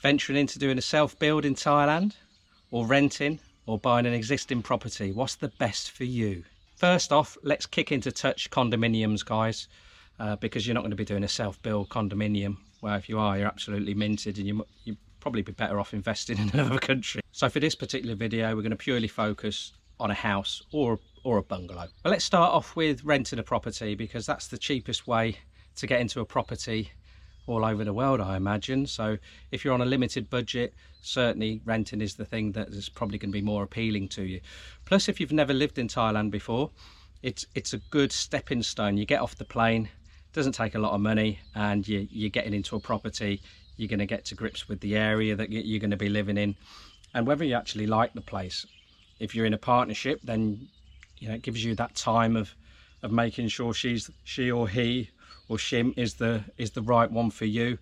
Venturing into doing a self-build in Thailand, or renting, or buying an existing property? What's the best for you? First off, let's kick into touch condominiums, guys, because you're not going to be doing a self-build condominium. Well, if you are, you're absolutely minted, and you'd probably be better off investing in another country. So for this particular video, we're going to purely focus on a house or a bungalow. But let's start off with renting a property, because that's the cheapest way to get into a property all over the world, I imagine. So if you're on a limited budget, certainly renting is the thing that is probably going to be more appealing to you. Plus, if you've never lived in Thailand before, it's a good stepping stone. You get off the plane, doesn't take a lot of money, and you're getting into a property. You're going to get to grips with the area that you're going to be living in, and whether you actually like the place. If you're in a partnership, then it gives you that time of making sure she or he or shim is the right one for you,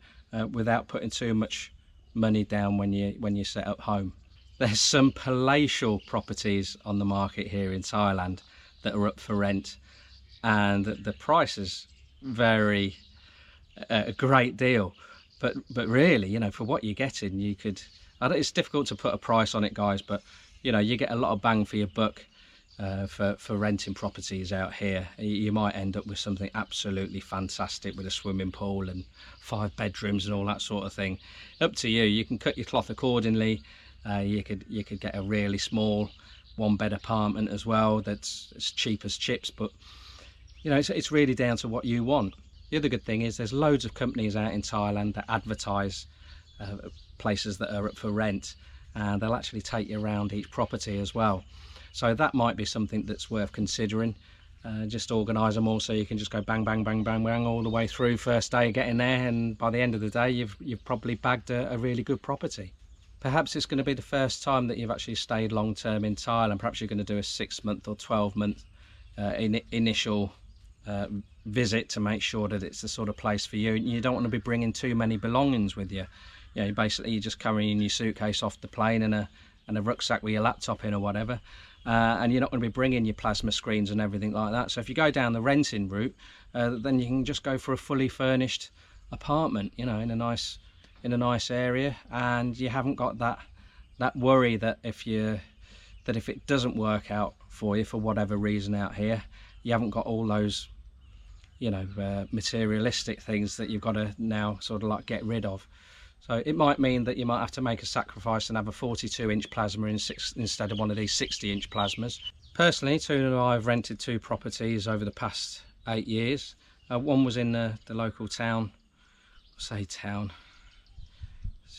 without putting too much money down when you set up home. There's some palatial properties on the market here in Thailand that are up for rent, and the prices vary a great deal, but really, for what you're getting, it's difficult to put a price on it, guys, but you get a lot of bang for your buck. For renting properties out here. You might end up with something absolutely fantastic with a swimming pool and 5 bedrooms and all that sort of thing. Up to you. You can cut your cloth accordingly. You could get a really small 1-bed apartment as well that's as cheap as chips, but it's really down to what you want. The other good thing is there's loads of companies out in Thailand that advertise places that are up for rent, and they'll actually take you around each property as well. So that might be something that's worth considering. Just organise them all so you can just go bang, bang, bang, bang, bang all the way through first day getting there, and by the end of the day you've probably bagged a really good property. Perhaps it's going to be the first time that you've actually stayed long term in Thailand. Perhaps you're going to do a 6-month or 12-month initial visit to make sure that it's the sort of place for you. You don't want to be bringing too many belongings with you. Basically you're just carrying your suitcase off the plane and a rucksack with your laptop in or whatever. And you're not going to be bringing your plasma screens and everything like that. So if you go down the renting route, then you can just go for a fully furnished apartment, in a nice area, and you haven't got that worry that if it doesn't work out for you for whatever reason out here, you haven't got all those materialistic things that you've got to now sort of like get rid of. So it might mean that you might have to make a sacrifice and have a 42-inch plasma instead of one of these 60-inch plasmas. Personally, Toon and I have rented 2 properties over the past 8 years. One was in the local town. This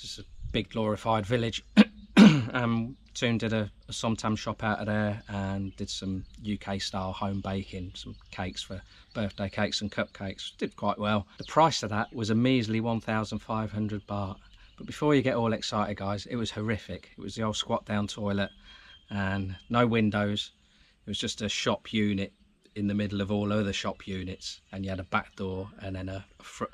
is a big glorified village. Toon did a somtam shop out of there and did some UK style home baking, some cakes for birthday cakes and cupcakes. Did quite well. The price of that was a measly 1,500 baht. But before you get all excited, guys, it was horrific. It was the old squat down toilet and no windows. It was just a shop unit in the middle of all other shop units, and you had a back door and then I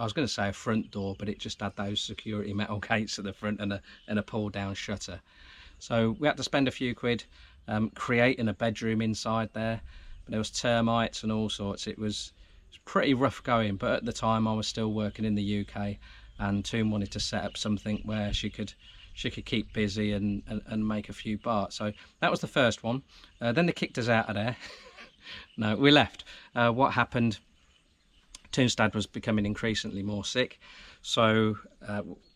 was going to say a front door, but it just had those security metal gates at the front and a pull down shutter. So we had to spend a few quid creating a bedroom inside there, but there was termites and all sorts. It was pretty rough going, but at the time I was still working in the UK, and Toon wanted to set up something where she could keep busy and make a few baht. So that was the first one. Then they kicked us out of there. No, we left. What happened, Toon's dad was becoming increasingly more sick, so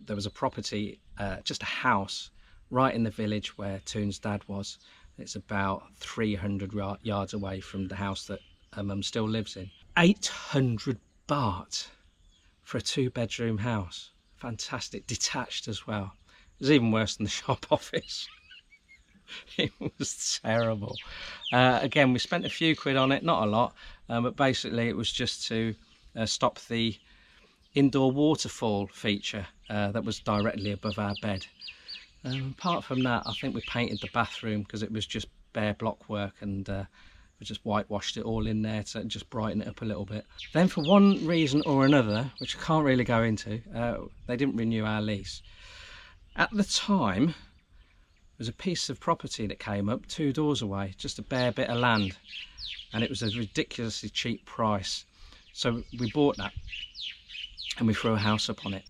there was a property, just a house right in the village where Toon's dad was. It's about 300 yards away from the house that Mum still lives in. 800 baht for a 2-bedroom house. Fantastic, detached as well. It was even worse than the shop office. It was terrible. Again, we spent a few quid on it, not a lot, but basically it was just to stop the indoor waterfall feature that was directly above our bed. Apart from that, I think we painted the bathroom because it was just bare block work, and we just whitewashed it all in there to just brighten it up a little bit. Then for one reason or another, which I can't really go into, they didn't renew our lease. At the time, there was a piece of property that came up 2 doors away, just a bare bit of land, and it was a ridiculously cheap price. So we bought that and we threw a house up on it.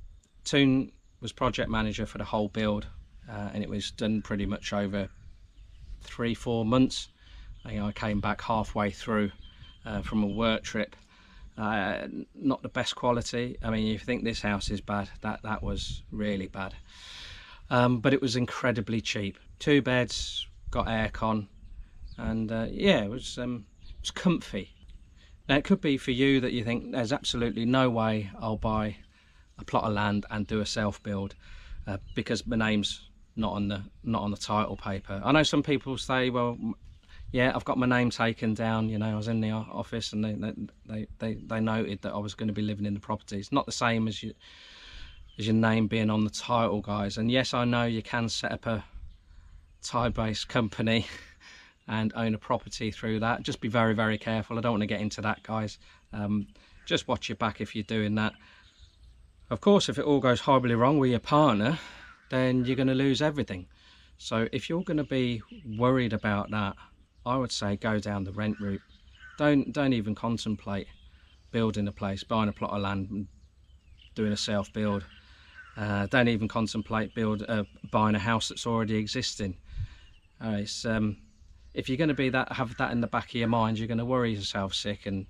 Toon was project manager for the whole build, and it was done pretty much over 3-4 months. I came back halfway through from a work trip. Not the best quality. I mean, you think this house is bad, that was really bad. But it was incredibly cheap. 2 beds, got aircon, and yeah, it was comfy. Now it could be for you that you think there's absolutely no way I'll buy a plot of land and do a self-build because my name's not on the title paper. I know some people say, well, yeah, I've got my name taken down. You know, I was in the office and they noted that I was going to be living in the property. It's not the same as your name being on the title, guys. And yes, I know you can set up a Thai-based company and own a property through that. Just be very, very careful. I don't want to get into that, guys. Just watch your back if you're doing that. Of course, if it all goes horribly wrong with your partner, then you're going to lose everything. So if you're going to be worried about that, I would say go down the rent route. Don't even contemplate building a place, buying a plot of land and doing a self-build. Don't even contemplate buying a house that's already existing. If you're going to have that in the back of your mind, you're going to worry yourself sick and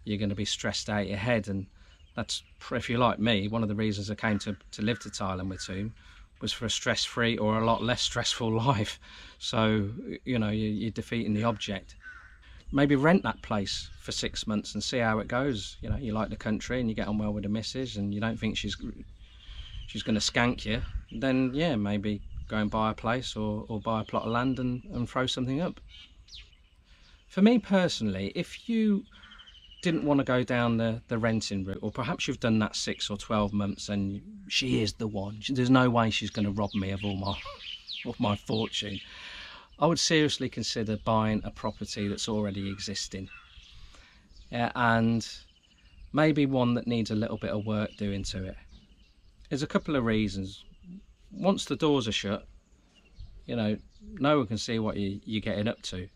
you're going to be stressed out your head. And that's, if you're like me, one of the reasons I came to live to Thailand with Toon was for a stress-free or a lot less stressful life. So, you know, you're defeating the object. Maybe rent that place for 6 months and see how it goes. You know, you like the country and you get on well with the missus and you don't think she's going to skank you, then yeah, maybe go and buy a place or buy a plot of land and throw something up. For me personally, if you didn't want to go down the renting route, or perhaps you've done that 6 or 12 months and she is the one, there's no way she's going to rob me of all my fortune, I would seriously consider buying a property that's already existing, and maybe one that needs a little bit of work doing to it. There's a couple of reasons. Once the doors are shut, you know, no one can see what you're getting up to,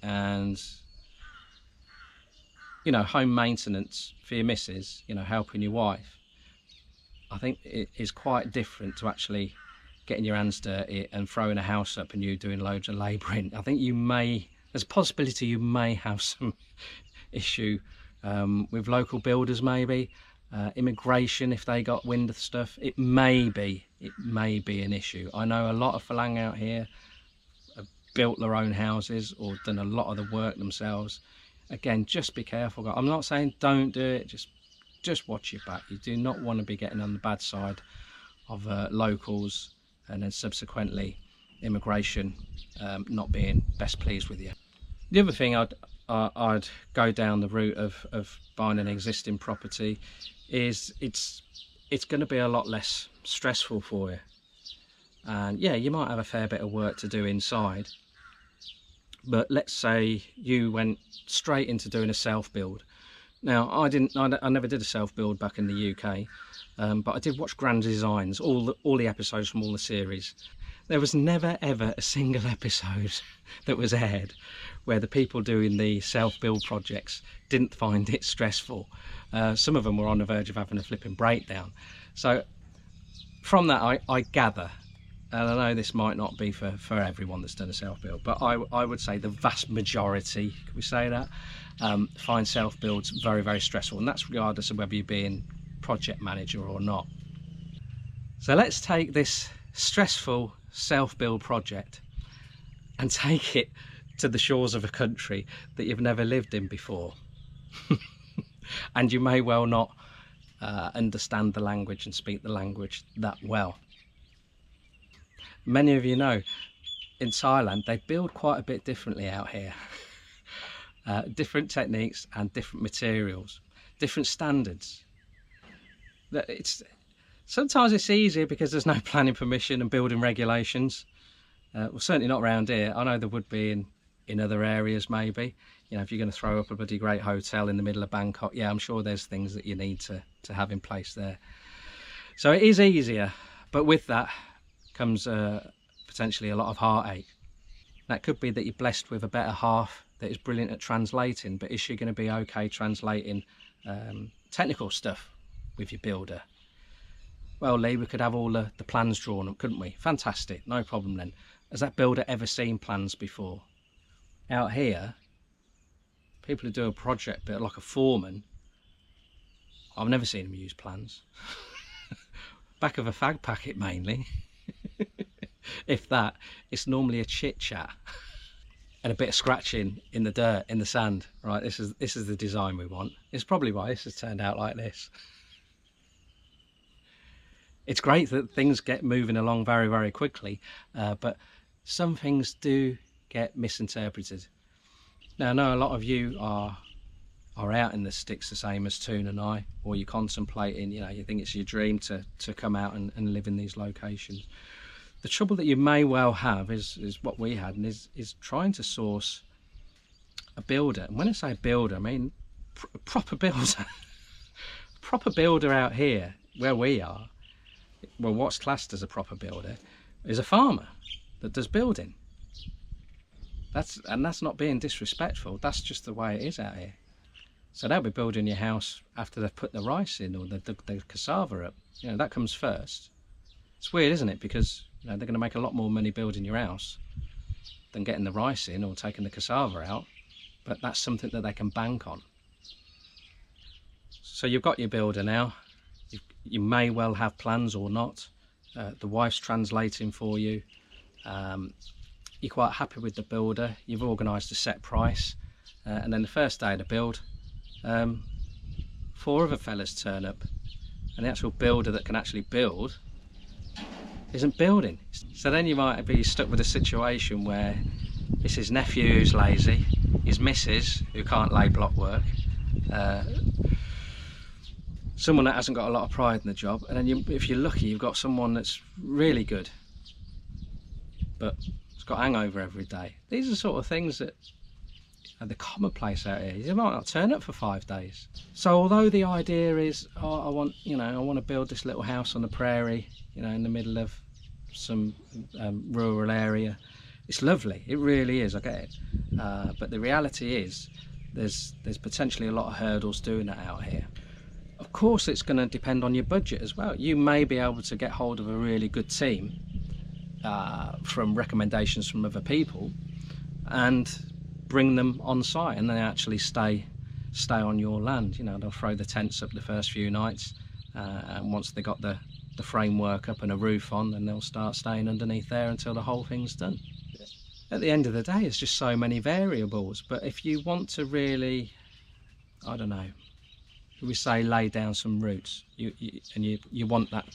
and you know, home maintenance for your missus, you know, helping your wife, I think it is quite different to actually getting your hands dirty and throwing a house up and you doing loads of labouring. I think there's a possibility you may have some issue with local builders, maybe immigration, if they got wind of stuff. It may be an issue. I know a lot of Falang out here have built their own houses or done a lot of the work themselves. Again, just be careful. I'm not saying don't do it, just watch your back. You do not want to be getting on the bad side of locals and then subsequently immigration not being best pleased with you. The other thing I'd go down the route of buying an existing property is it's going to be a lot less stressful for you. And yeah, you might have a fair bit of work to do inside, but let's say you went straight into doing a self-build. Now, I never did a self-build back in the UK, but I did watch Grand Designs, all the episodes from all the series. There was never ever a single episode that was aired where the people doing the self-build projects didn't find it stressful. Some of them were on the verge of having a flipping breakdown. So from that, I gather, and I know this might not be for everyone that's done a self-build, but I would say the vast majority, can we say that, find self-builds very, very stressful, and that's regardless of whether you're being project manager or not. So let's take this stressful self-build project and take it to the shores of a country that you've never lived in before. And you may well not understand the language and speak the language that well. Many of you know in Thailand they build quite a bit differently out here. Different techniques and different materials, different standards. Sometimes it's easier because there's no planning permission and building regulations. Well, certainly not around here. I know there would be in other areas maybe. You know, if you're going to throw up a bloody great hotel in the middle of Bangkok, yeah, I'm sure there's things that you need to have in place there. So it is easier, but with that comes potentially a lot of heartache. That could be that you're blessed with a better half that is brilliant at translating, but is she going to be okay translating technical stuff with your builder? Well, Leigh, we could have all the plans drawn up, couldn't we? Fantastic, no problem then. Has that builder ever seen plans before? Out here, people who do a project bit like a foreman, I've never seen them use plans. Back of a fag packet mainly. If that, it's normally a chit chat and a bit of scratching in the dirt, in the sand. Right, this is the design we want. It's probably why this has turned out like this. It's great that things get moving along very, very quickly, but some things do get misinterpreted. Now, I know a lot of you are out in the sticks the same as Toon and I, or you're contemplating, you know, you think it's your dream to come out and live in these locations. The trouble that you may well have is what we had, and is trying to source a builder. And when I say builder, I mean a proper builder. A proper builder out here, where we are, well, what's classed as a proper builder is a farmer that does building. That's not being disrespectful, that's just the way it is out here. So they'll be building your house after they've put the rice in or the cassava up. You know, that comes first. It's weird, isn't it? Because you know, they're going to make a lot more money building your house than getting the rice in or taking the cassava out, but that's something that they can bank on. So you've got your builder now. You may well have plans or not. The wife's translating for you. You're quite happy with the builder. You've organised a set price, and then the first day of the build, 4 other fellas turn up, and the actual builder that can actually build isn't building. So then you might be stuck with a situation where it's his nephew who's lazy, his missus who can't lay block work, someone that hasn't got a lot of pride in the job, and then if you're lucky, you've got someone that's really good but it's got hangover every day. These are sort of things that are the commonplace out here. You might not turn up for 5 days. So although the idea is, oh, I want to build this little house on the prairie, you know, in the middle of some rural area, it's lovely, it really is, I get it, but the reality is there's potentially a lot of hurdles doing that out here. Of course, it's going to depend on your budget as well. You may be able to get hold of a really good team from recommendations from other people and bring them on site, and they actually stay on your land. You know, they'll throw the tents up the first few nights, and once they got the framework up and a roof on, then they'll start staying underneath there until the whole thing's done. At the end of the day, it's just so many variables. But if you want to really, I don't know, we say lay down some roots, you want that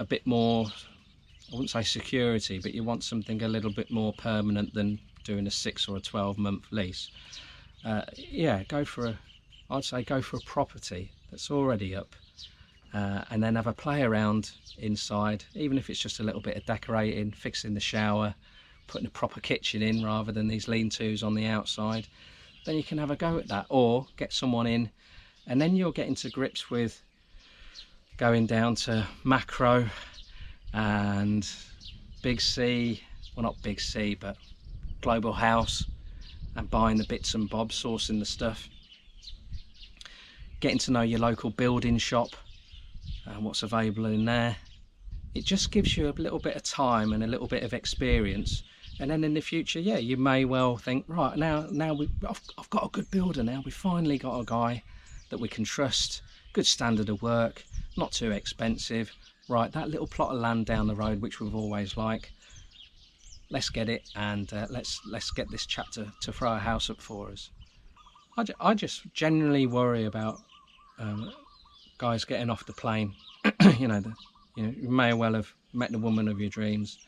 a bit more, I wouldn't say security, but you want something a little bit more permanent than doing a 6 or a 12-month lease. Yeah, I'd say go for a property that's already up, and then have a play around inside, even if it's just a little bit of decorating, fixing the shower, putting a proper kitchen in rather than these lean-tos on the outside. Then you can have a go at that, or get someone in, and then you're getting to grips with going down to macro and big C, well, not big C, but global house, and buying the bits and bobs, sourcing the stuff, getting to know your local building shop and what's available in there. It just gives you a little bit of time and a little bit of experience, and then in the future, yeah, you may well think, right, now I've got a good builder now. We finally got a guy that we can trust, good standard of work, not too expensive. Right, that little plot of land down the road, which we've always liked, let's get it, and let's get this chap to throw a house up for us. I just generally worry about guys getting off the plane. you you may well have met the woman of your dreams,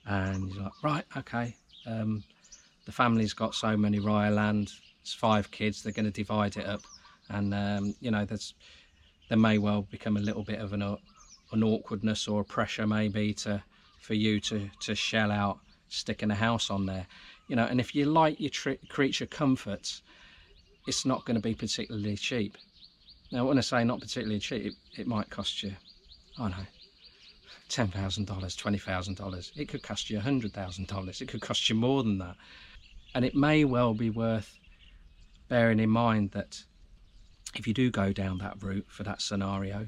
and you're like, right, okay, the family's got so many rye land, it's 5 kids, they're going to divide it up, and there may well become a little bit of an awkwardness or a pressure maybe for you to shell out sticking a house on there, and if you like your creature comforts, it's not going to be particularly cheap. Now when I say not particularly cheap, it might cost you, I don't know, $10,000, $20,000. It could cost you $100,000. It could cost you more than that. And it may well be worth bearing in mind that if you do go down that route for that scenario,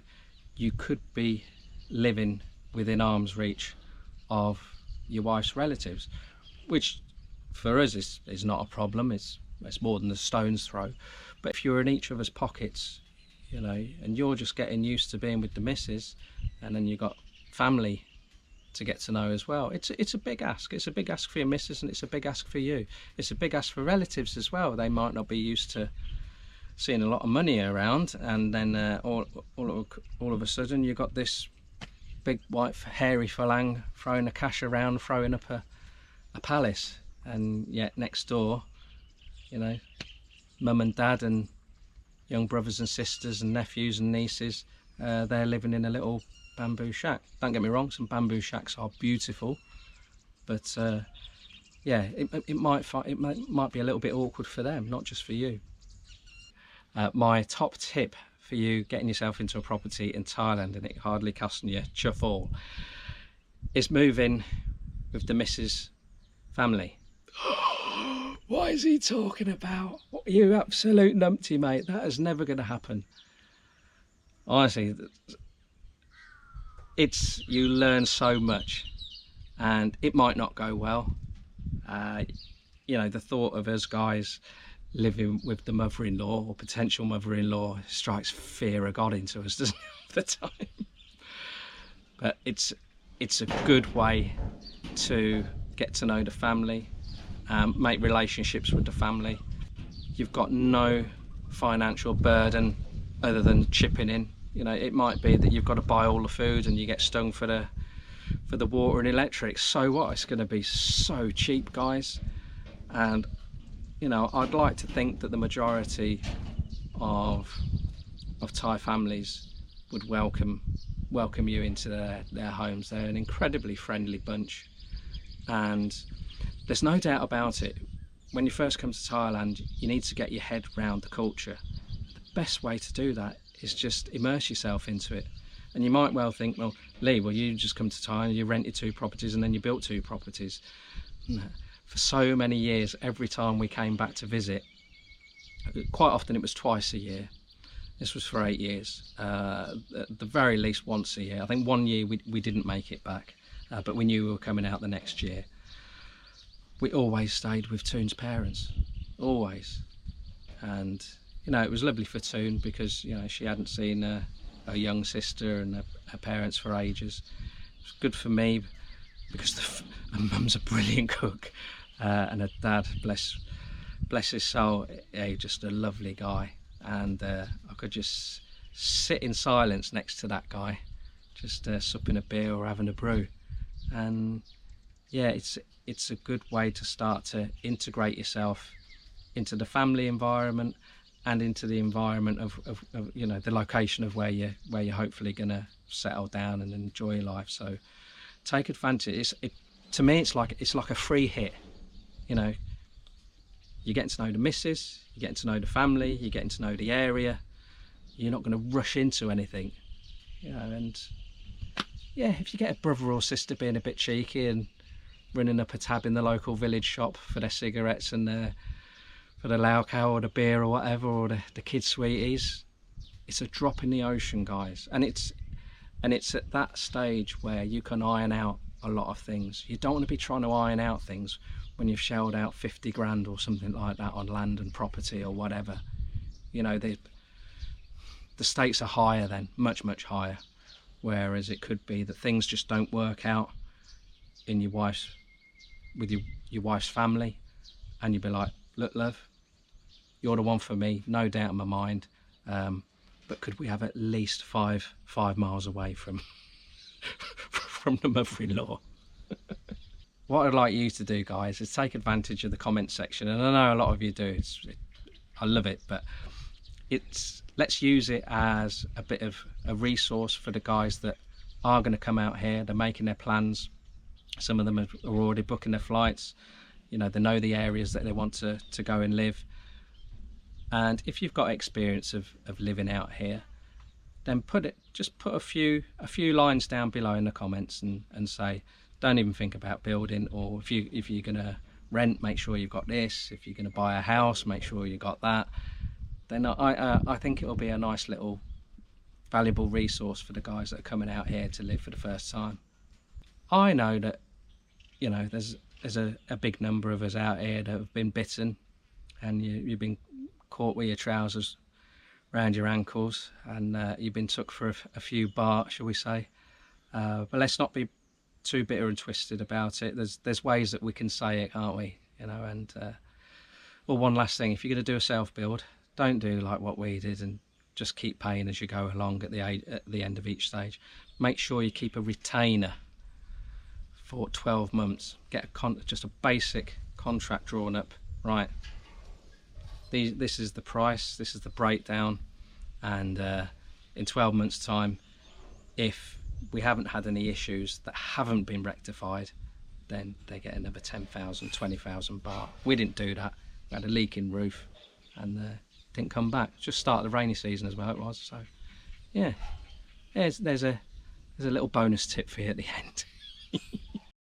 you could be living within arm's reach of your wife's relatives, which for us is not a problem. It's more than a stone's throw. But if you're in each other's pockets, you know, and you're just getting used to being with the missus, and then you've got family to get to know as well, it's a big ask. It's a big ask for your missus, and it's a big ask for you. It's a big ask for relatives as well. They might not be used to seeing a lot of money around, and then all of a sudden you've got this big white hairy phalang throwing the cash around, throwing up a palace, and yet next door, you know, mum and dad and young brothers and sisters and nephews and nieces, they're living in a little bamboo shack. Don't get me wrong, some bamboo shacks are beautiful, but yeah, it might be a little bit awkward for them, not just for you. My top tip for you getting yourself into a property in Thailand, and it hardly costing you chuff all, is moving with the missus family. What is he talking about? You absolute numpty, mate. That is never going to happen. Honestly, you learn so much, and it might not go well. You know, the thought of us guys living with the mother-in-law or potential mother-in-law strikes fear of God into us, doesn't it, all the time? But it's a good way to get to know the family, make relationships with the family. You've got no financial burden other than chipping in. You know, it might be that you've got to buy all the food and you get stung for the water and electric. So what? It's going to be so cheap, guys. And you know, I'd like to think that the majority of Thai families would welcome you into their homes. They're an incredibly friendly bunch, and there's no doubt about it. When you first come to Thailand, you need to get your head round the culture. The best way to do that is just immerse yourself into it. And you might well think, well, Leigh, you just come to Thailand, you rented 2 properties and then you built 2 properties. No. For so many years, every time we came back to visit, quite often it was twice a year. This was for 8 years. At the very least once a year. I think one year we didn't make it back, but we knew we were coming out the next year. We always stayed with Toon's parents, always. And you know, it was lovely for Toon because, you know, she hadn't seen her young sister and her parents for ages. It was good for me because her mum's a brilliant cook, and her dad, bless his soul, just a lovely guy. And I could just sit in silence next to that guy, just supping a beer or having a brew. And yeah, it's a good way to start to integrate yourself into the family environment and into the environment of you know, the location of where you're hopefully going to settle down and enjoy your life. So take advantage. To me, it's like a free hit. You know, you're getting to know the missus, you're getting to know the family, you're getting to know the area. You're not going to rush into anything, you know. And yeah, if you get a brother or sister being a bit cheeky and running up a tab in the local village shop for their cigarettes and for the lao cow or the beer or whatever, or the kids' sweeties, it's a drop in the ocean, guys. And it's at that stage where you can iron out a lot of things. You don't want to be trying to iron out things when you've shelled out 50 grand or something like that on land and property or whatever. You know, the stakes are higher then, much higher. Whereas it could be that things just don't work out in your wife's family, and you'd be like, look, love, you're the one for me, no doubt in my mind, but could we have at least five miles away from the mother-in-law? What I'd like you to do, guys, is take advantage of the comment section, and I know a lot of you do. I love it, but let's use it as a bit of a resource for the guys that are going to come out here. They're making their plans. Some of them are already booking their flights. You know, they know the areas that they want to go and live. And if you've got experience of living out here, then just put a few lines down below in the comments and say, don't even think about building, or if you're going to rent, make sure you've got this. If you're going to buy a house, make sure you got that. Then I think it'll be a nice little valuable resource for the guys that are coming out here to live for the first time. I know that, you know, there's a big number of us out here that have been bitten, and you've been caught with your trousers around your ankles, and you've been took for a few baht, shall we say. But let's not be too bitter and twisted about it. There's ways that we can say it, can't we? You know, and well, one last thing, if you're going to do a self-build, don't do like what we did and just keep paying as you go along at the end of each stage. Make sure you keep a retainer for 12 months. Get just a basic contract drawn up. Right, this is the price, this is the breakdown, and in 12 months time, if we haven't had any issues that haven't been rectified, then they get another 10,000, 20,000 baht. We didn't do that. We had a leaking roof and didn't come back. Just started the rainy season as well it was. So yeah, there's a little bonus tip for you at the end.